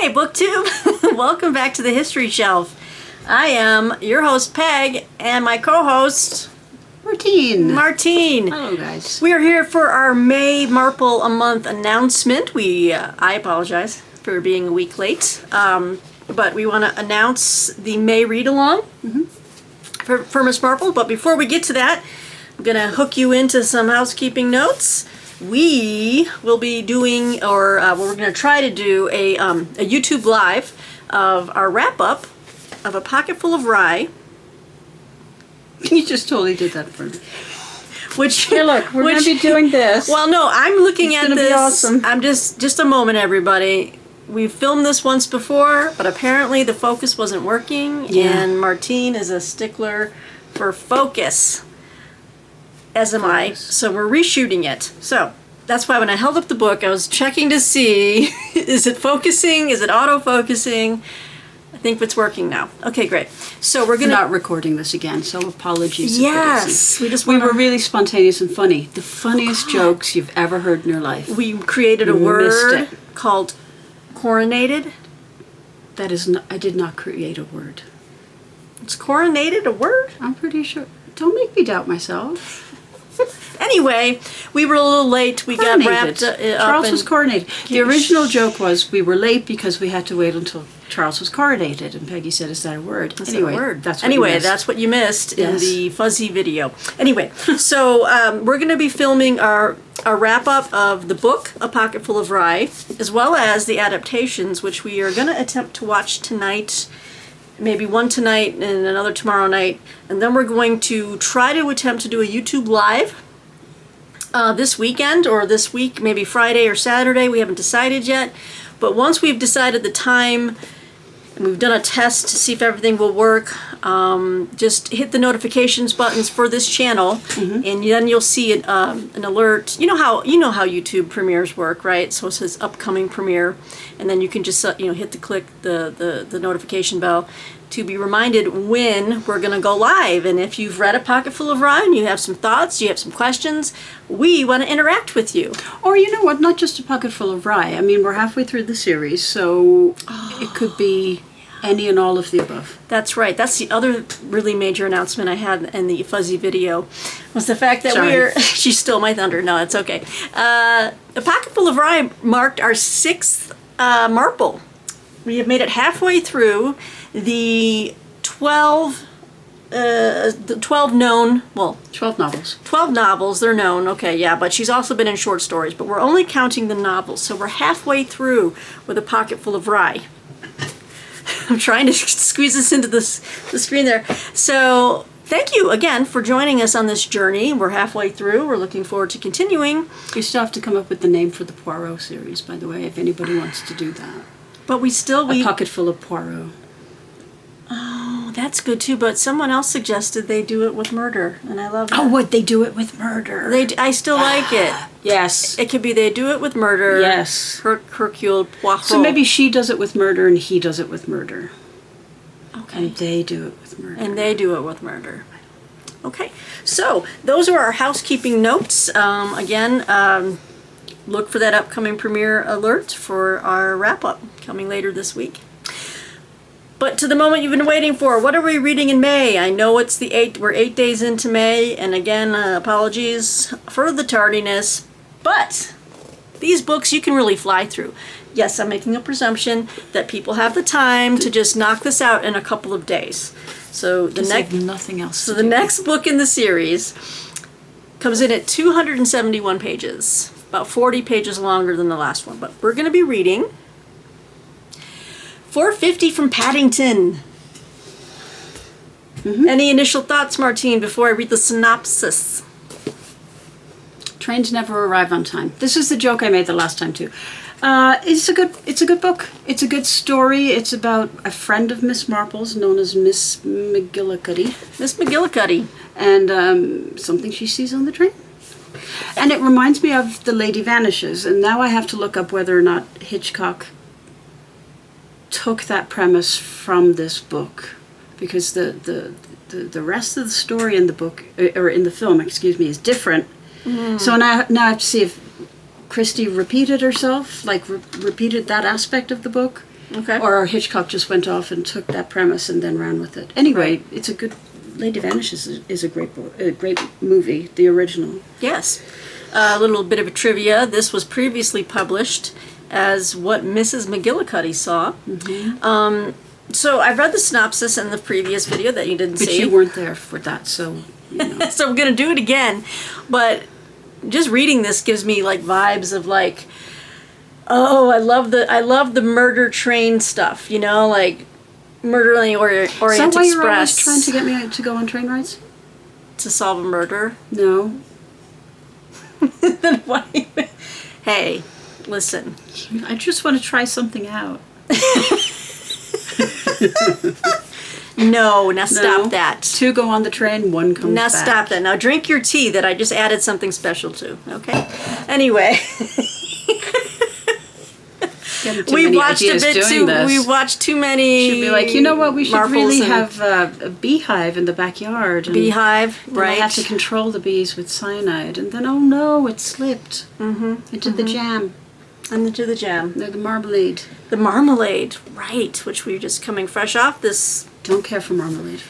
Hi, BookTube! Welcome back to the History Shelf. I am your host, Peg, and my co-host, Martine. Hello, guys. We are here for our May Marple-a-Month announcement. I apologize for being a week late, but we want to announce the May read-along for Miss Marple. But before we get to that, I'm going to hook you into some housekeeping notes. We will be doing, we're going to try to do a YouTube Live of our wrap-up of A Pocketful of Rye. You just totally did that for me. Which, here, look, we're going to be doing this. Well, no, I'm looking at this. It's going to be awesome. I'm just a moment, everybody. We've filmed this once before, but apparently the focus wasn't working, and Martine is a stickler for focus. As am I, so we're reshooting it. So that's why when I held up the book, I was checking to see, is it focusing? Is it auto-focusing? I think it's working now. Okay, great. So we're not recording this again, so apologies. Yes, we were really spontaneous and funny. The funniest jokes you've ever heard in your life. We created a word called coronated. That is not, I did not create a word. It's coronated a word? I'm pretty sure. Don't make me doubt myself. Anyway, we were a little late. We got wrapped up. Charles was coronated. The original joke was we were late because we had to wait until Charles was coronated, and Peggy said, "Is that a word?" That's a word. That's what you missed in the fuzzy video. Anyway, so we're going to be filming our wrap up of the book A Pocketful of Rye, as well as the adaptations, which we are going to attempt to watch tonight. Maybe one tonight and another tomorrow night, and then we're going to try to attempt to do a YouTube Live this weekend or this week, maybe Friday or Saturday. We haven't decided yet, but once we've decided the time and we've done a test to see if everything will work, just hit the notifications buttons for this channel, and then you'll see an alert. You know how YouTube premieres work, right? So it says upcoming premiere, and then you can just hit the notification bell to be reminded when we're going to go live. And if you've read A Pocketful of Rye and you have some thoughts, you have some questions, we want to interact with you. Or you know what, not just A Pocketful of Rye. I mean, we're halfway through the series, so it could be any and all of the above. That's right. That's the other really major announcement I had in the fuzzy video, was the fact that she stole my thunder. No, it's okay. A Pocketful of Rye marked our 6th Marple. We have made it halfway through the 12 known, well, 12 novels. 12 novels, they're known, okay, yeah, but she's also been in short stories, but we're only counting the novels, so we're halfway through with A Pocketful of Rye. I'm trying to squeeze this into the screen there. So thank you again for joining us on this journey. We're halfway through. We're looking forward to continuing. We still have to come up with the name for the Poirot series, by the way, if anybody wants to do that. But A Pocketful of Poirot. Oh, that's good too, but someone else suggested they do it with murder, and I love that. Oh, what? They do it with murder. I still like it. Yes. It could be they do it with murder. Yes. Hercule Poirot. So maybe she does it with murder and he does it with murder. Okay. And they do it with murder. And they do it with murder. Okay. So those are our housekeeping notes. Again, look for that upcoming premiere alert for our wrap-up coming later this week. But to the moment you've been waiting for, what are we reading in May? I know it's we're 8 days into May, and again, apologies for the tardiness, but these books you can really fly through. Yes, I'm making a presumption that people have the time to just knock this out in a couple of days. So the next book in the series comes in at 271 pages, about 40 pages longer than the last one, but we're going to be reading 450 from Paddington. Any initial thoughts, Martine, before I read the synopsis? Trains never arrive on time. This is the joke I made the last time too. It's a good book. It's a good story. It's about a friend of Miss Marple's known as Miss McGillicuddy. Miss McGillicuddy. And something she sees on the train. And it reminds me of The Lady Vanishes, and now I have to look up whether or not Hitchcock took that premise from this book, because the rest of the story in the book, or in the film, excuse me, is different. So now I have to see if Christie repeated herself, like repeated that aspect of the book. Okay. Or Hitchcock just went off and took that premise and then ran with it. Anyway, Right. it's a good... Lady Vanishes is a great movie, the original. Yes. A little bit of a trivia. This was previously published as What Mrs. McGillicuddy Saw. So I've read the synopsis in the previous video that you didn't But see. you weren't there for that, so... You know. So I'm going to do it again. But just reading this gives me like vibes of like, oh, I love the murder train stuff, you know, like Murder on the Orient Is that why you're always Express. trying to get me to go on train rides? To solve a murder. No. Then why? Hey, listen. I just want to try something out. No, now stop No. that. 2 go on the train, 1 comes Now back. stop that. Now drink your tea that I just added something special to. Okay. Anyway, we watched a bit too. We watched too many. Should be like, you know what? We should Marples really and have a beehive in the backyard. And beehive, then right? I have to control the bees with cyanide, and then oh no, it slipped into the jam. And into the jam. No, the marmalade. The marmalade, right? Which we're just coming fresh off this Don't care for marmalade.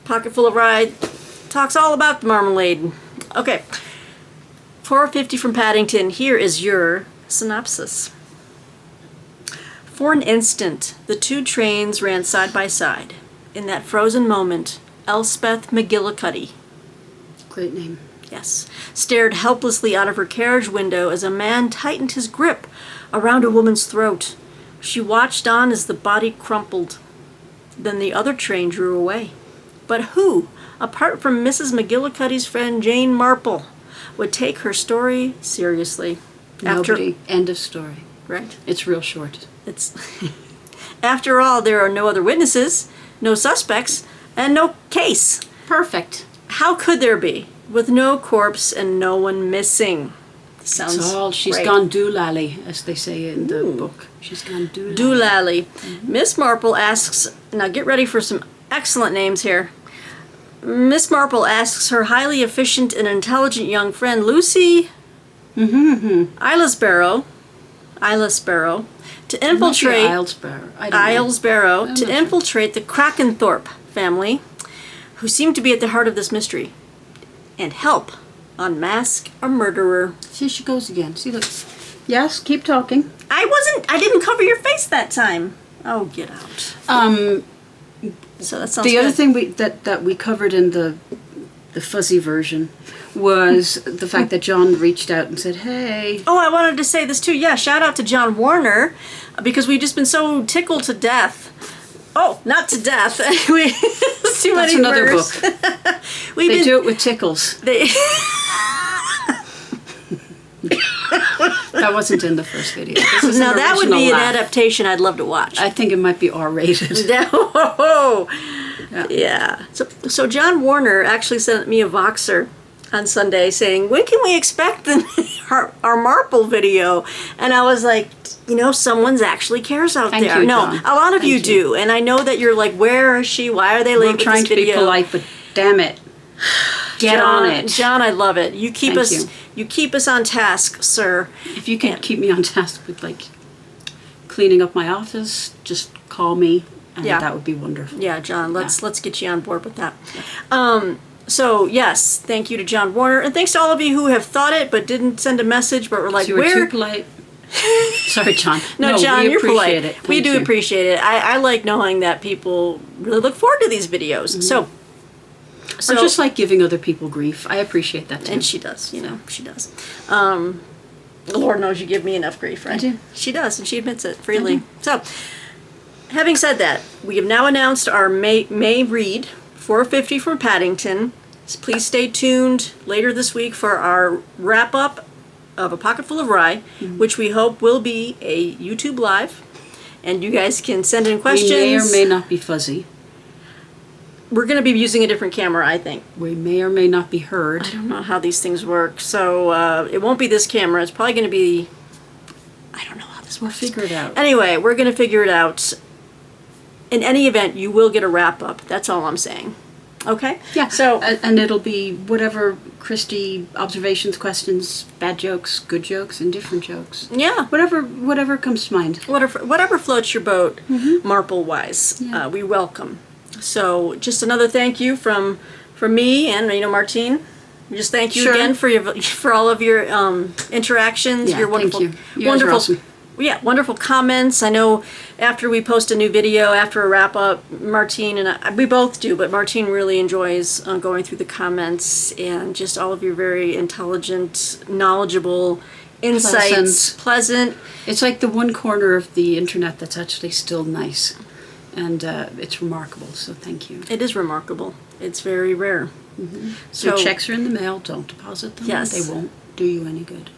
pocket full of ride. Talks all about the marmalade. Okay. 450 from Paddington. Here is your synopsis. For an instant, the 2 trains ran side by side. In that frozen moment, Elspeth McGillicuddy, Great name. yes, stared helplessly out of her carriage window as a man tightened his grip around a woman's throat. She watched on as the body crumpled. Then the other train drew away. But who, apart from Mrs. McGillicuddy's friend Jane Marple, would take her story seriously? Nobody. End of story. Right? It's real short. It's after all, there are no other witnesses, no suspects, and no case. Perfect. How could there be, with no corpse and no one missing? Sounds It's all, she's great. gone doolally, as they say in the book. She's gone doolally. Doolally. Miss Marple asks, now get ready for some excellent names here. Miss Marple asks her highly efficient and intelligent young friend Lucy Islesborough to infiltrate Islesborough. I don't know. Islesborough I'm to not sure. infiltrate the Krakenthorpe family, who seem to be at the heart of this mystery, and help unmask a murderer. See, she goes again. See, look. Yes, keep talking. I didn't cover your face that time. Oh, get out. So that sounds The other good. thing that we covered in the fuzzy version was the fact that John reached out and said, "Hey." Oh, I wanted to say this too. Yeah, shout out to John Warner, because we've just been so tickled to death. Oh, not to death. Too That's many another words. book. They do it with tickles. They That wasn't in the first video. This is now an that would be original an laugh. adaptation I'd love to watch. I think it might be R-rated. No. Yeah. Yeah. So John Warner actually sent me a Voxer on Sunday saying, when can we expect our Marple video? And I was like, someone's actually cares out Thank there. you, No, John. a lot of you Thank you. do. And I know that you're like, where is she? Why are they late We're with trying this to video? be polite, but damn it. Get on it. John, I love it. You keep Thank us you. keep us on task, sir. If you can keep me on task with cleaning up my office, just call me and Yeah. that would be wonderful. Yeah, John, let's get you on board with that. So yes, thank you to John Warner, and thanks to all of you who have thought it but didn't send a message, but were like, You were where? too polite. Sorry, John. No, John, we you're appreciate polite. it. We Thank do you. appreciate it. I like knowing that people really look forward to these videos. So Or just like giving other people grief. I appreciate that too. and she does, she does. The Lord knows you give me enough grief, right? I do. She does, and she admits it freely. So, having said that, we have now announced our May read, 450 from Paddington. So please stay tuned later this week for our wrap-up of A Pocket Full of Rye, which we hope will be a YouTube Live. And you guys can send in questions. We may or may not be fuzzy. We're going to be using a different camera, I think. We may or may not be heard. I don't know how these things work. So it won't be this camera. It's probably going to be... I don't know how this We'll works. figure it out. Anyway, we're going to figure it out. In any event, you will get a wrap-up. That's all I'm saying. Okay? Yeah. So, and it'll be whatever Christie observations, questions, bad jokes, good jokes, indifferent jokes. yeah. Whatever comes to mind. Whatever floats your boat, Marple-wise, Yeah. we welcome. So, just another thank you from me and Martine. Just thank you Sure. again for all of your interactions. Yeah, your wonderful, thank you. You guys are wonderful, awesome. yeah, wonderful comments. I know after we post a new video, after a wrap up, Martine and we both do, but Martine really enjoys going through the comments and just all of your very intelligent, knowledgeable insights. Pleasant. It's like the one corner of the internet that's actually still nice, and it's remarkable. So thank you. It is remarkable. It's very rare. So checks are in the mail. Don't deposit them. Yes. They won't do you any good.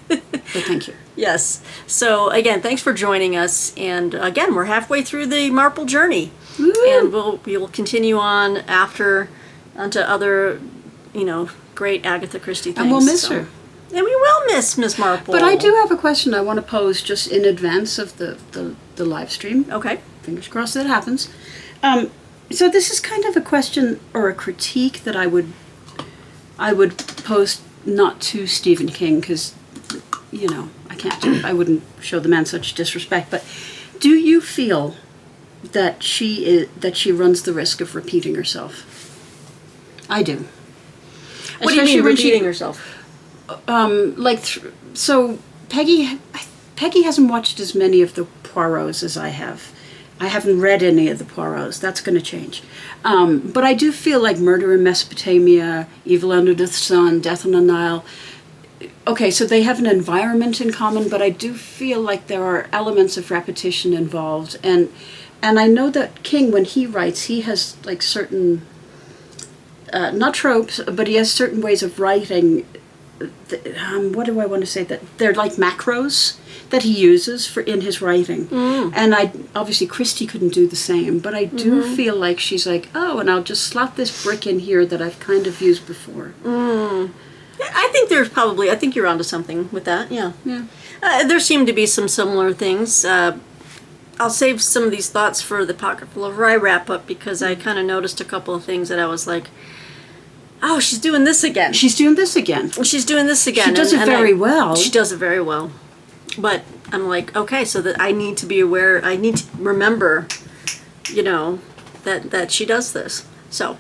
But thank you. Yes. So again, thanks for joining us. And again, we're halfway through the Marple journey, Woo! and we'll continue on onto other, great Agatha Christie things. And we'll miss her. And we will miss Miss Marple. But I do have a question I want to pose just in advance of the live stream. Okay. Fingers crossed that happens. So this is kind of a question or a critique that I would pose not to Stephen King, because I wouldn't show the man such disrespect. But do you feel that she runs the risk of repeating herself? I do. What do you mean repeating herself? So Peggy hasn't watched as many of the Poirots as I have. I haven't read any of the Poirots. That's going to change. But I do feel like Murder in Mesopotamia, Evil Under the Sun, Death on the Nile. Okay, so they have an environment in common, but I do feel like there are elements of repetition involved. And I know that King, when he writes, he has like certain, not tropes, but he has certain ways of writing. What do I want to say? That they're like macros that he uses in his writing. And obviously Christie couldn't do the same, but I do feel like she's like, oh, and I'll just slot this brick in here that I've kind of used before. I think you're onto something with that. Yeah. Yeah. There seem to be some similar things. I'll save some of these thoughts for the Pocket Full of Rye wrap up, because I kind of noticed a couple of things that I was like, oh, she's doing this again. She's doing this again. She's doing this again. She does it very well. She does it very well. But I'm like, okay, so that I need to be aware, I need to remember, that she does this. So.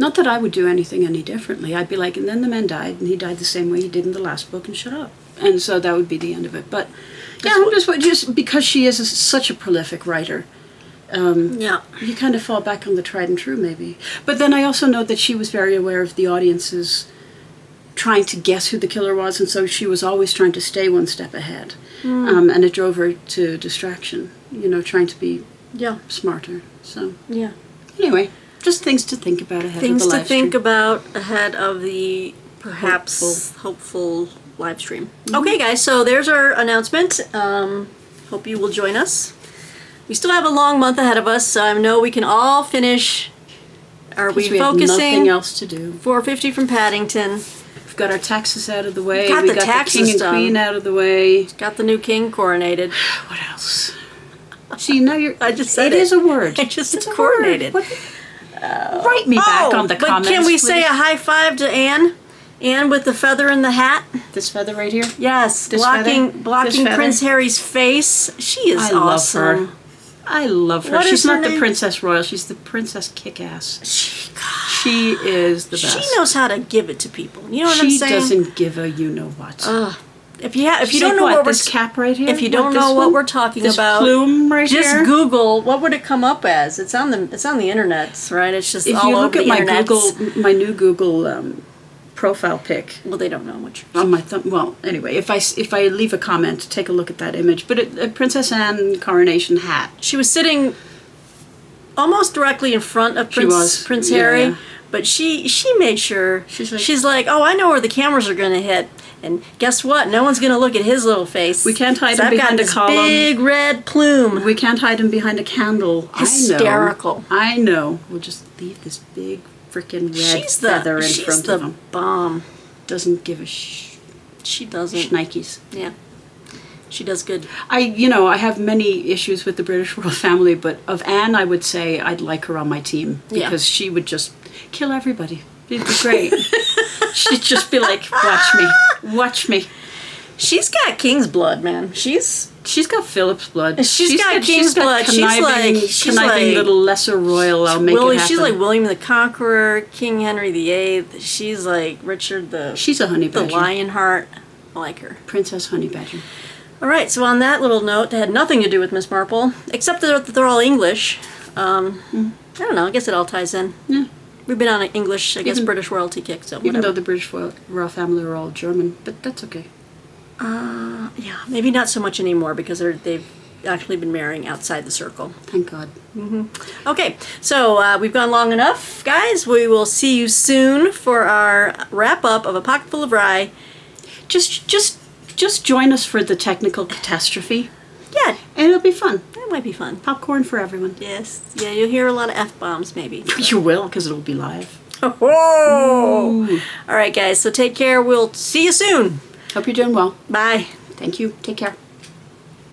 Not that I would do anything any differently. I'd be like, and then the man died, and he died the same way he did in the last book, and shut up. And so that would be the end of it. But yeah, just because she is such a prolific writer. You kind of fall back on the tried and true, maybe. But then I also know that she was very aware of the audience's trying to guess who the killer was, and so she was always trying to stay one step ahead. And it drove her to distraction, trying to be smarter. So anyway, just things to think about ahead of the live stream. Things to think about ahead of the perhaps hopeful live stream. Okay, guys, so there's our announcement. Hope you will join us. We still have a long month ahead of us, so I know we can all finish. Are we focusing? Nothing else to do. 450 from Paddington. We've got our taxes out of the way. We got the king and queen out of the way. Got the new king coronated. What else? See, now you're. I just said it. It is a word. It's coronated. Write me back on the comments. But can we please? say a high five to Anne? Anne with the feather in the hat. This feather right here? Yes, this blocking feather? Prince Harry's face. She is awesome. Love her. I love her. What She's is her not the name? Princess Royal. She's the Princess Kick-Ass. She is the best. She knows how to give it to people. You know what I'm saying? She doesn't give a you-know-what. If you don't know what what this cap right here, if you don't know what we're talking this about, plume right just here. Google what would it come up as. It's on the internet, right? It's just if all you over look the at internet. my new Google profile pic. Well, they don't know what you're on my thumb. Well, anyway, if I leave a comment, take a look at that image. But a Princess Anne coronation hat. She was sitting almost directly in front of Prince Harry. Yeah. But she made sure, she's like, oh, I know where the cameras are going to hit. And guess what? No one's going to look at his little face. We can't hide him behind a column. Big red plume. We can't hide him behind a candle. Hysterical. I know. We'll just leave this big freaking red feather in front of him. She's the bomb. Doesn't give a She doesn't. shnikes. Yeah. She does good. I have many issues with the British royal family, but of Anne, I would say I'd like her on my team because she would just kill everybody. It'd be great. She'd just be like, watch me. She's got king's blood, man. She's got Philip's blood. She's got king's blood. She's conniving like little lesser royal. I'll make it happen. She's like William the Conqueror, King Henry VIII. She's like Richard She's a honey badger. the Lionheart. I like her. Princess Honey Badger. All right. So on that little note, that had nothing to do with Miss Marple, except that they're all English. I don't know. I guess it all ties in. Yeah. We've been on an English, British royalty kick. So even though the British royal family are all German, but that's okay. Yeah, maybe not so much anymore because they've actually been marrying outside the circle. Thank God. Okay, so we've gone long enough, guys. We will see you soon for our wrap up of A Pocketful of Rye. Just join us for the technical catastrophe. Yeah, and it'll be fun. That might be fun. Popcorn for everyone. Yes. Yeah, you'll hear a lot of F-bombs maybe. You will, because it'll be live. Oh! All right, guys. So take care. We'll see you soon. Hope you're doing well. Bye. Thank you. Take care.